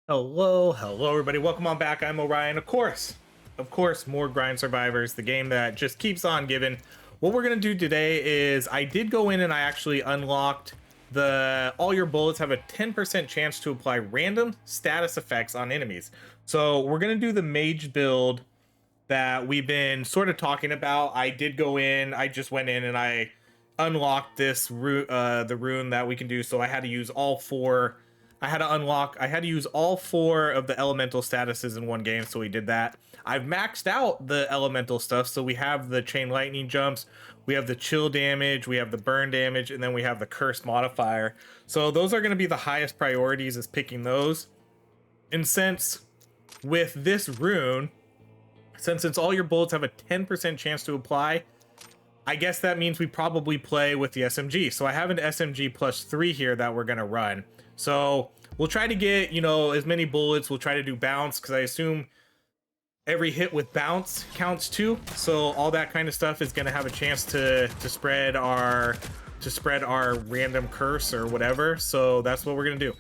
Hello, everybody. Welcome on back. I'm Orion. Of course, more Grind Survivors, the game that just keeps on giving. What we're gonna do today is I did go in and I actually unlocked the all your bullets have a 10% chance to apply random status effects on enemies. So we're gonna do the mage build that we've been sort of talking about. I did go in, I just went in and I unlocked this the rune that we can do. So I had to use all four. I had to use all four of the elemental statuses in one game, so we did that. I've maxed out the elemental stuff, so we have the chain lightning jumps, we have the chill damage, we have the burn damage, and then we have the curse modifier. So those are going to be the highest priorities, is picking those. And since with this rune, since it's all your bullets have a 10% chance to apply, I guess that means we probably play with the SMG. So I have an SMG +3 here that we're going to run. So we'll try to get, as many bullets. We'll try to do bounce, because I assume every hit with bounce counts too. So all that kind of stuff is going to have a chance to spread our random curse or whatever. So that's what we're going to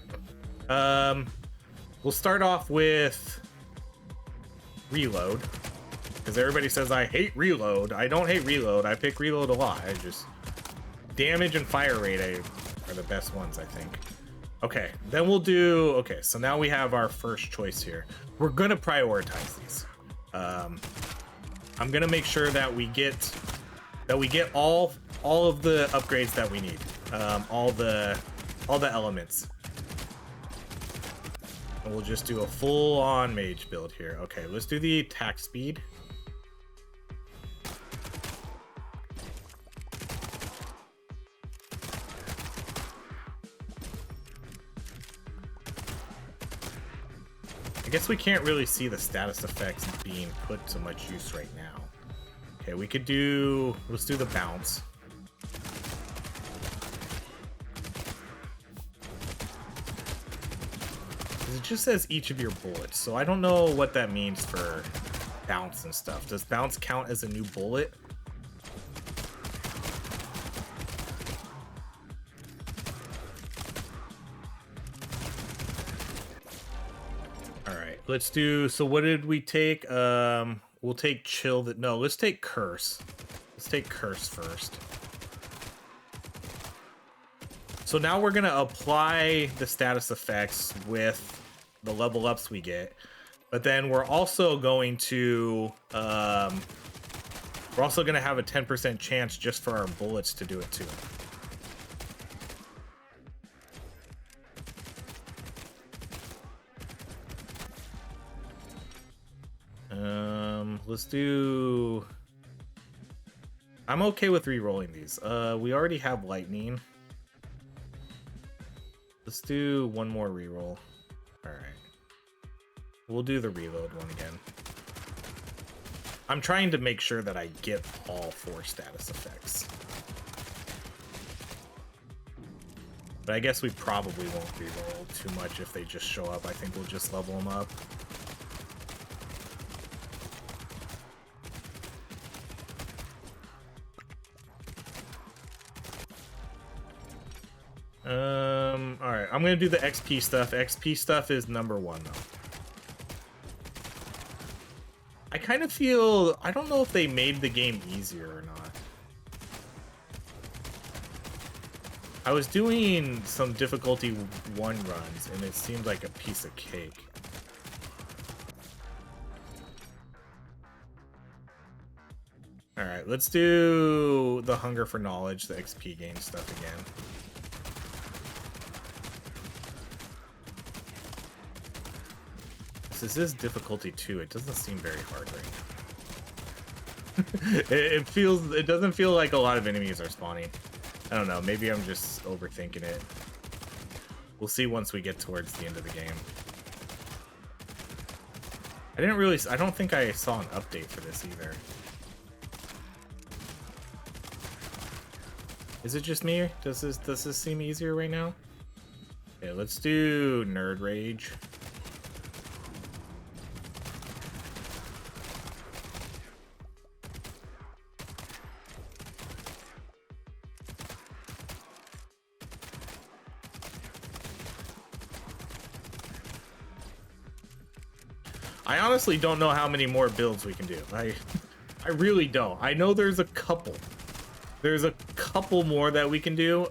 do. We'll start off with reload, because everybody says I hate reload. I don't hate reload. I pick reload a lot. I just damage and fire rate are the best ones, I think. Okay, then we'll do, okay, so now we have our first choice here. We're gonna prioritize these. I'm gonna make sure that we get all of the upgrades that we need, all the elements. And we'll just do a full-on mage build here. Okay, let's do the attack speed. I guess we can't really see the status effects being put to much use right now. Okay, let's do the bounce. It just says each of your bullets, so I don't know what that means for bounce and stuff. Does bounce count as a new bullet? Let's do, so what did we take? We'll take chill that, no, let's take curse. Let's take curse first. So now we're gonna apply the status effects with the level ups we get, but then we're also going to, we're also gonna have a 10% chance just for our bullets to do it too. Let's do, I'm okay with re-rolling these. We already have lightning. Let's do one more re-roll. All right, we'll do the reload one again. I'm trying to make sure that I get all four status effects, but I guess we probably won't re-roll too much if they just show up. I think we'll just level them up. All right, I'm gonna do the XP stuff. XP stuff is number one though. I kind of feel, I don't know if they made the game easier or not. I was doing some difficulty 1 runs and it seemed like a piece of cake. All right, let's do the hunger for knowledge, the XP gain stuff again. This is difficulty 2. It doesn't seem very hard right now. It doesn't feel like a lot of enemies are spawning. I don't know, maybe I'm just overthinking it. We'll see once we get towards the end of the game. I don't think I saw an update for this either. Is it just me? Does this seem easier right now? Okay, let's do Nerd Rage. I honestly don't know how many more builds we can do. I really don't. I know there's a couple. There's a couple more that we can do.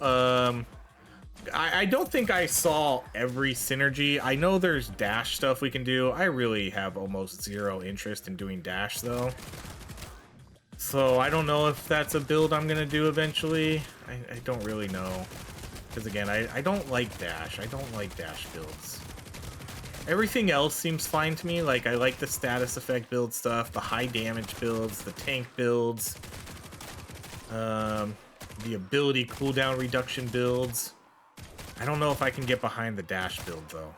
I don't think I saw every synergy. I know there's dash stuff we can do. I really have almost zero interest in doing dash though. So I don't know if that's a build I'm gonna do eventually. I don't really know. Because again, I don't like dash. I don't like dash builds. Everything else seems fine to me. Like, I like the status effect build stuff, the high damage builds, the tank builds, the ability cooldown reduction builds. I don't know if I can get behind the dash build, though.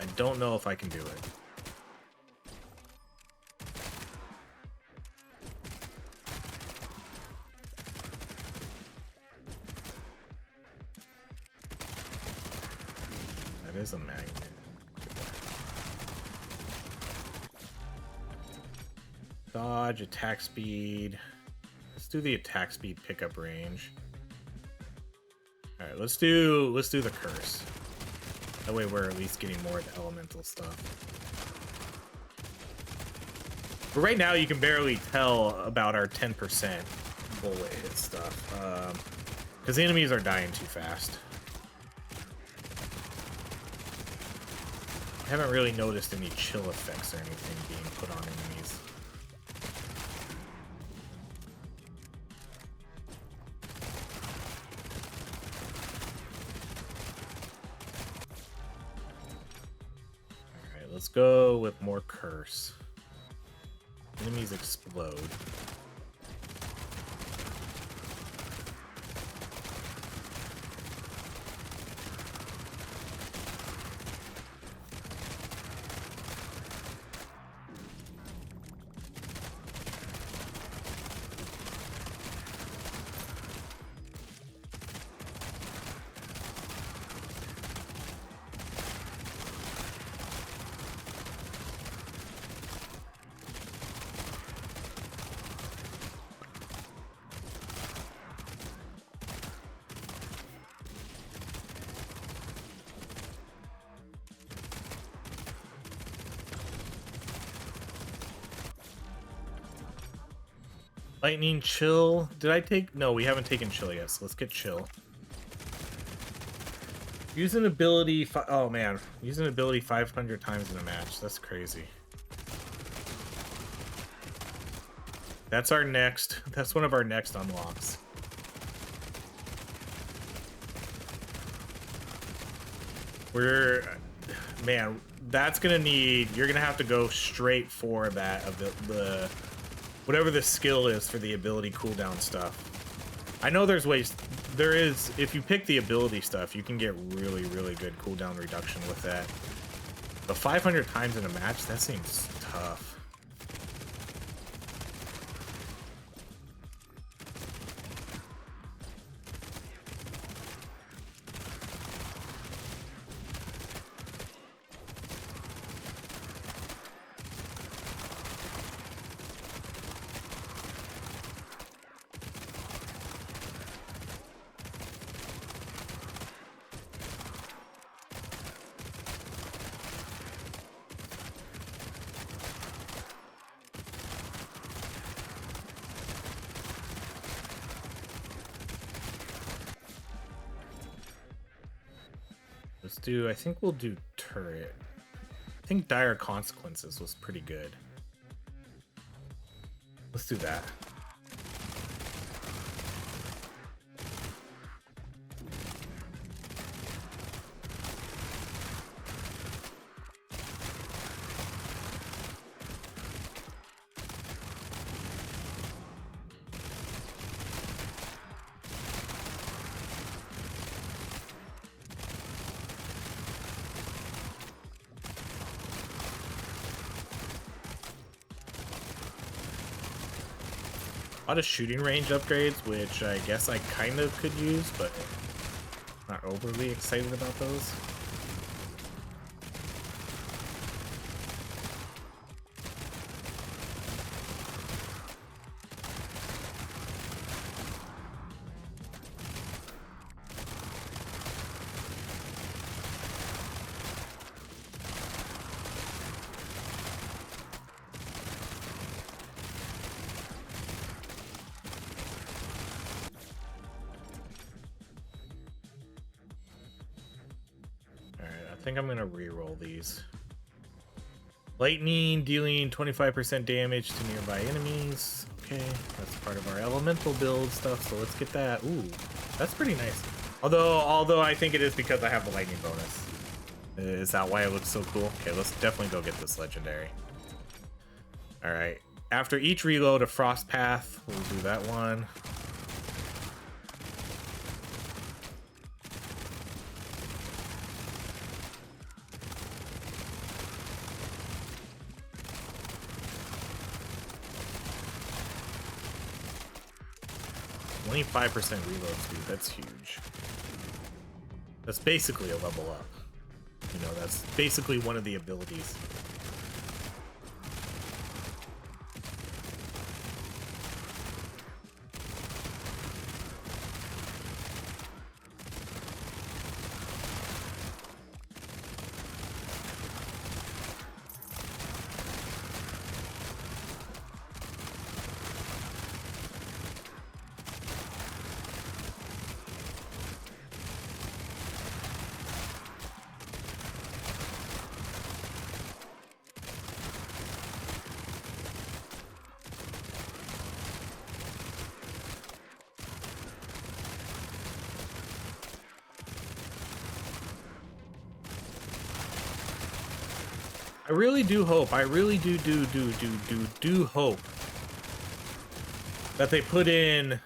I don't know if I can do it. That is a magnet. Dodge, attack speed. Let's do the attack speed pickup range. All right, let's do the curse. That way we're at least getting more of the elemental stuff. But right now you can barely tell about our 10% bullet stuff. Because the enemies are dying too fast. I haven't really noticed any chill effects or anything being put on enemies. Alright, let's go with more curse. Enemies explode. Lightning, chill. Did I take? No, we haven't taken chill yet, so let's get chill. Use an ability. Oh man, use an ability 500 times in a match. That's crazy. That's our next. That's one of our next unlocks. Man, that's gonna need. You're gonna have to go straight for that of the whatever the skill is for the ability cooldown stuff. I know there's ways. There is, if you pick the ability stuff, you can get really, really good cooldown reduction with that. But 500 times in a match, that seems tough. Let's do, I think we'll do turret. I think dire consequences was pretty good. Let's do that. A lot of shooting range upgrades, which I guess I kind of could use, but not overly excited about those. think I'm gonna re-roll these. Lightning dealing 25% damage to nearby enemies. Okay, that's part of our elemental build stuff, so let's get that. Ooh, that's pretty nice. Although I think it is because I have the lightning bonus. Is that why it looks so cool? Okay, let's definitely go get this legendary. All right, after each reload, a frost path. We'll do that one. Only 5% reload speed, that's huge. That's basically a level up. You know, that's basically one of the abilities. I really do hope, I really do hope that they put in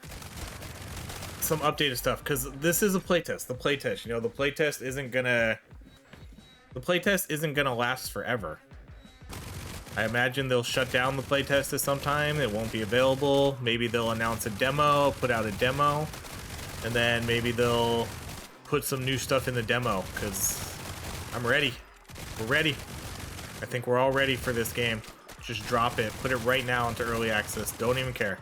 some updated stuff, because this is a playtest. The playtest, you know, the playtest isn't gonna last forever. I imagine they'll shut down the playtest at some time. It won't be available. Maybe they'll announce a demo, put out a demo, and then maybe they'll put some new stuff in the demo, because I'm ready. We're ready. I think we're all ready for this game. Just drop it. Put it right now into early access. Don't even care.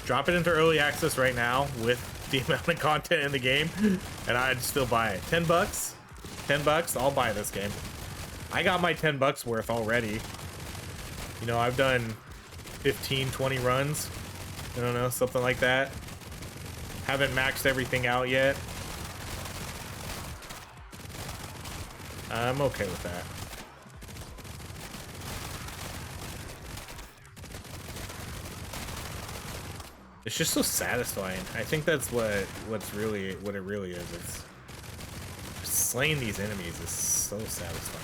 Drop it into early access right now with the amount of content in the game, and I'd still buy it. 10 bucks? 10 bucks? I'll buy this game. I got my 10 bucks worth already. You know, I've done 15, 20 runs. I don't know, something like that. Haven't maxed everything out yet. I'm okay with that. It's just so satisfying. I think that's what it really is. It's slaying these enemies is so satisfying.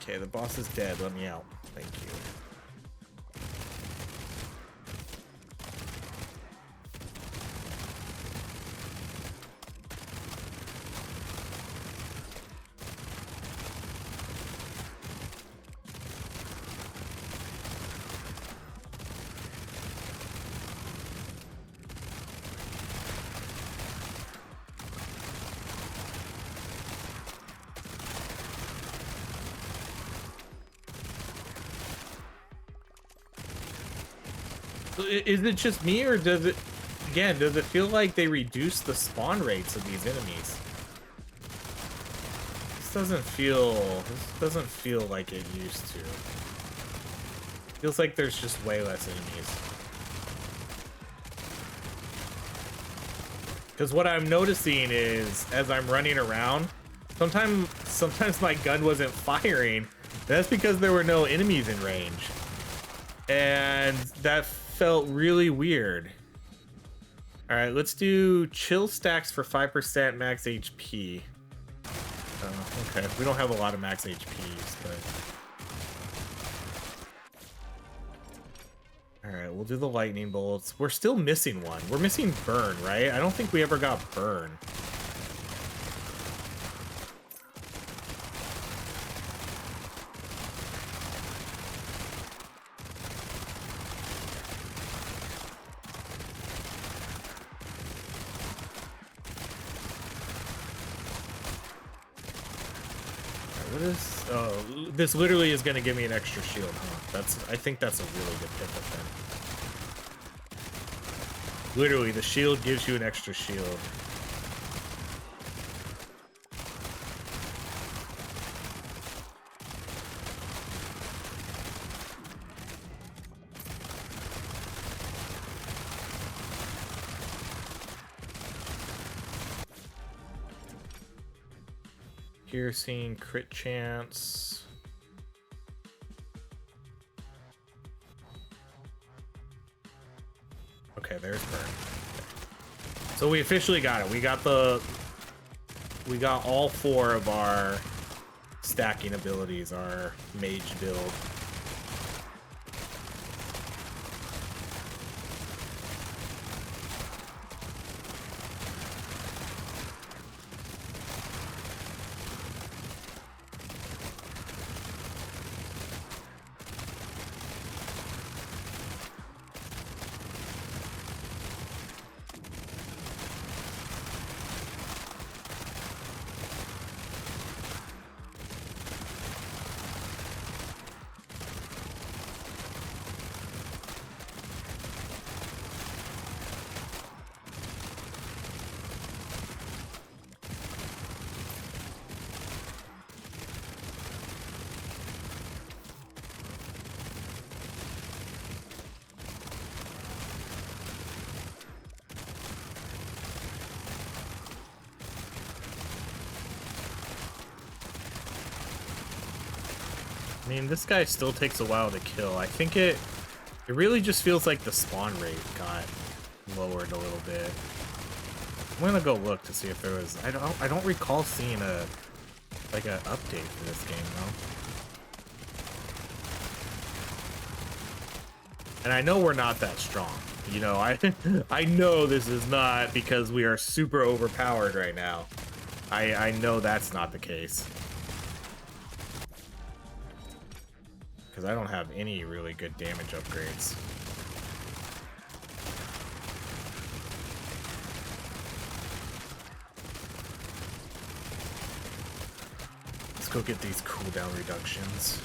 Okay, the boss is dead. Let me out. Thank you. Is it just me, or does it feel like they reduce the spawn rates of these enemies? This doesn't feel like it used to. Feels like there's just way less enemies. Because what I'm noticing is, as I'm running around, sometimes my gun wasn't firing. That's because there were no enemies in range. And that felt really weird. All right, let's do chill stacks for 5% max HP. Oh, okay, we don't have a lot of max HPs, but... All right, we'll do the lightning bolts. We're still missing one. We're missing burn, right? I don't think we ever got burn. This literally is going to give me an extra shield, huh? I think that's a really good pickup then. Literally, the shield gives you an extra shield. piercing, crit chance. Okay, there's burn. So we officially got it. We got all 4 of our stacking abilities, our mage build. I mean, this guy still takes a while to kill. I think it really just feels like the spawn rate got lowered a little bit. I'm gonna go look to see if there was. I don't recall seeing an update for this game though. And I know we're not that strong. You know, I know this is not because we are super overpowered right now. I know that's not the case. Because I don't have any really good damage upgrades. Let's go get these cooldown reductions.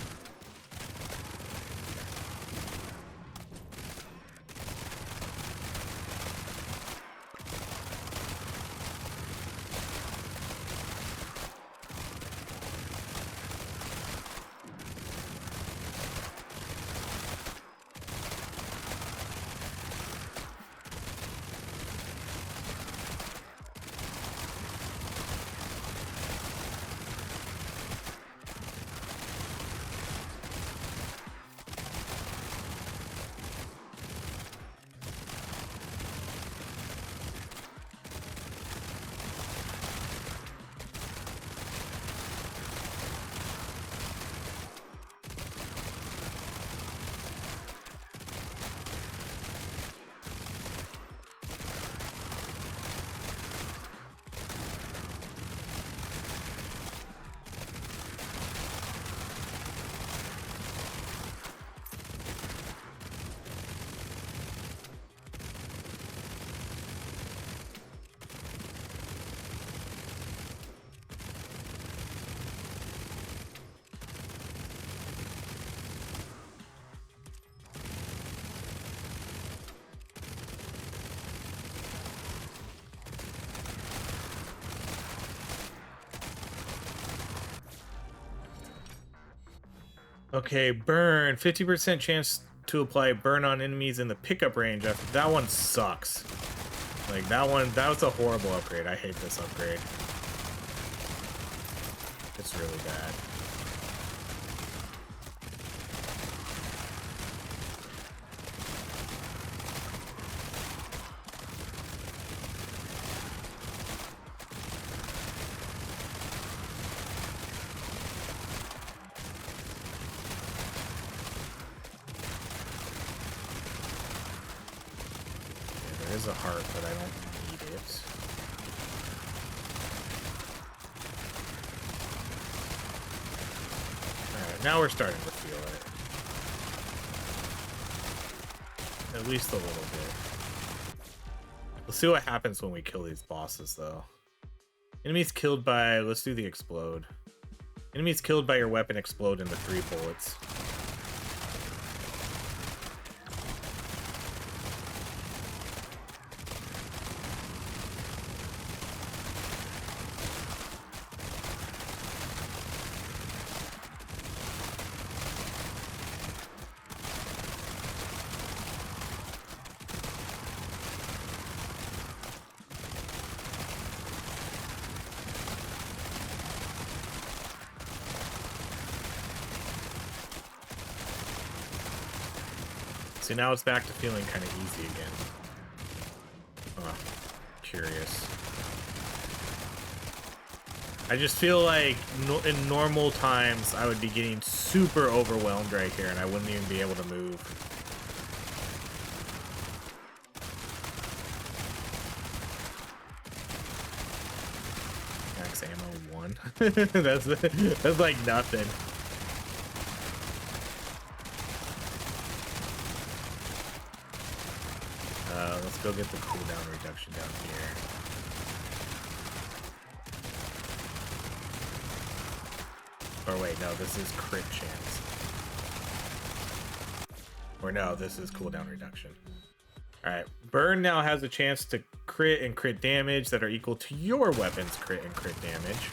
Okay, burn. 50% chance to apply burn on enemies in the pickup range. That one sucks. Like, that was a horrible upgrade. I hate this upgrade. It's really bad. There's a heart, but I don't need it. Alright, now we're starting to feel it. At least a little bit. Let's see what happens when we kill these bosses, though. Enemies killed by... Let's do the explode. Enemies killed by your weapon explode into 3 bullets. See, now it's back to feeling kind of easy again. Oh, curious. I just feel like in normal times I would be getting super overwhelmed right here and I wouldn't even be able to move. Max ammo 1. that's like nothing. Let's go get the cooldown reduction down here. Or wait, no, this is crit chance. Or no, this is cooldown reduction. Alright, burn now has a chance to crit and crit damage that are equal to your weapon's crit and crit damage.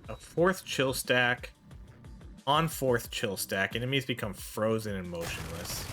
A fourth chill stack. On fourth chill stack, enemies become frozen and motionless.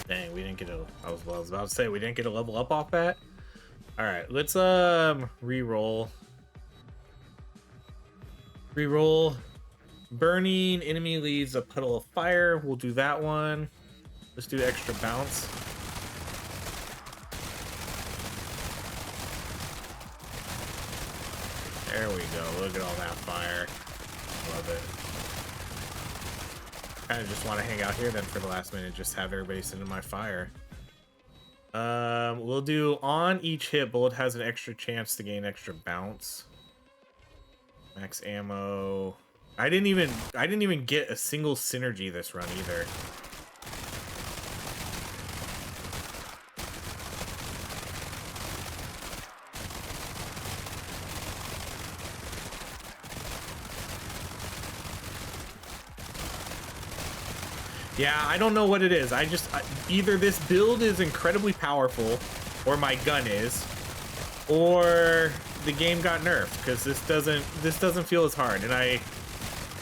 Dang, we didn't get a... I was about to say, we didn't get a level up off that. Alright, let's re-roll. Re-roll. Burning enemy leaves a puddle of fire. We'll do that one. Let's do extra bounce. There we go. Look at all that fire. Love it. Kind of just want to hang out here then for the last minute, just have everybody sit in my fire. We'll do on each hit, bullet has an extra chance to gain extra bounce. Max ammo. I didn't even get a single synergy this run either. Yeah, I don't know what it is. Either this build is incredibly powerful, or my gun is, or the game got nerfed, because this doesn't feel as hard. And I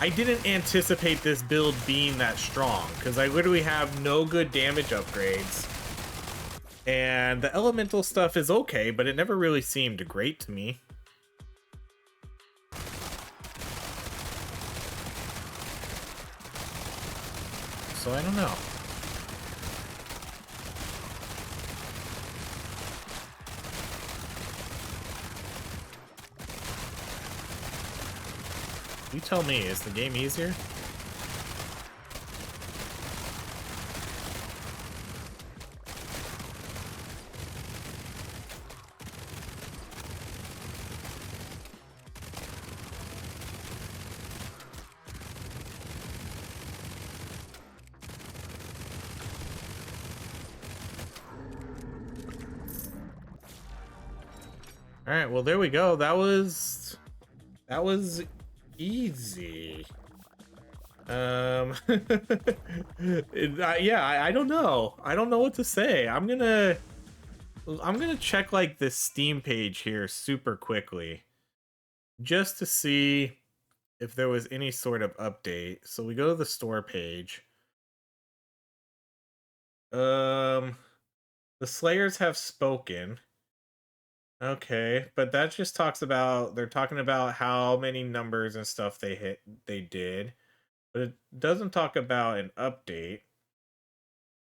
didn't anticipate this build being that strong, because I literally have no good damage upgrades. And the elemental stuff is okay, but it never really seemed great to me. So I don't know. You tell me, is the game easier? All right, well, there we go. That was easy. Yeah, I don't know. I don't know what to say. I'm gonna check like this Steam page here super quickly, just to see if there was any sort of update. So we go to the store page. The Slayers have spoken. Okay, but that just talks about they're talking about how many numbers and stuff they did, but it doesn't talk about an update.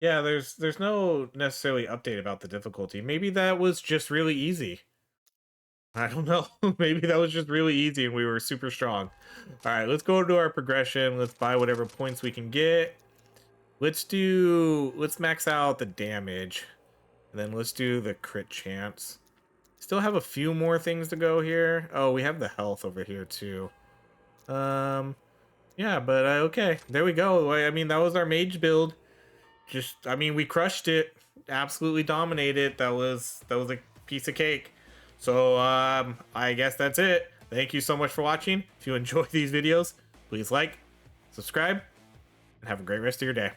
Yeah, there's no necessarily update about the difficulty. Maybe that was just really easy. I don't know. Maybe that was just really easy and we were super strong. All right, let's go to our progression. Let's buy whatever points we can get. Let's max out the damage. And then let's do the crit chance. Still have a few more things to go here. Oh, we have the health over here too. Yeah, but okay. There we go. I mean, that was our mage build. I mean, we crushed it. Absolutely dominated. That was a piece of cake. So, I guess that's it. Thank you so much for watching. If you enjoy these videos, please like, subscribe, and have a great rest of your day.